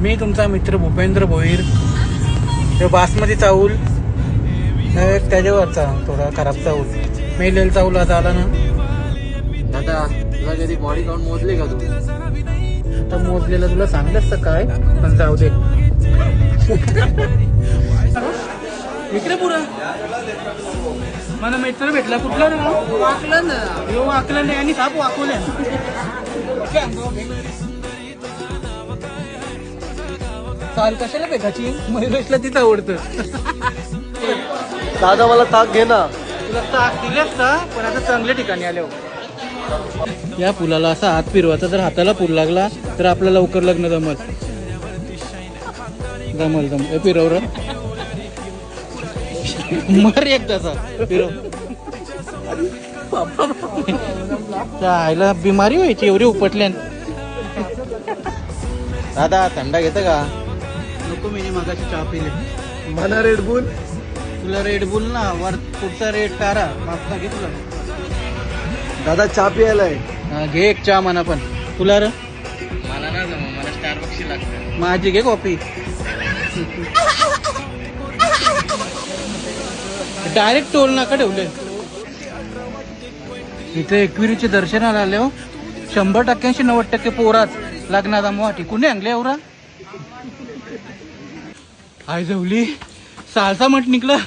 मी तुमचा मित्र भूपेंद्र भोईर. हे बासमती चाऊल त्याच्यावरचा थोडा खराब चाऊल मेलेला चाऊल आता आला ना. दादा तुला कधी बॉडी काउंट मोजले का तू? आता मोजलेलं तुला सांगलंच तर काय, पण जाऊ दे. इकडे पुरा मला मित्र भेटला. कुठला ना वाकलं ना, यो वाकलं नाही आणि साप वाकवल्या. चाल कशाला फेकायची? मयुरेशला तीच आवडतं. दादा मला ताक घे ना. तुला ताक दिलेस ना, पण आता चांगल्या ठिकाणी आले. या फुलाला असा हात फिरवायचा, जर हाताला फुल लागला तर आपलं लवकर लग्न जमल. जमल जमल फिरव मर एकदाचा फिरव. आईला बिमारी व्हायची एवढी उपटल्यान. दादा थंडा घेतं का? नको, मी मागाशी चहा पिले. मला रेडबुल. तुला रेडबुल ना, वर पुढचा रेड कारा मागचा घे तुला. दादा चहा प्यायलाय. घे एक चहा म्हणा. पण तुला र मला ना जमा, मला स्टारबक्सची लागते. माझी घे कॉफी. डायरेक्ट टोल नाका ठेवले. इथे एकविरीचे दर्शनाला आले हो. 100% 90% पोराच लग्नाचा मोठी कुणी आणले एवढा. आय जवली सालसा मठ निघला.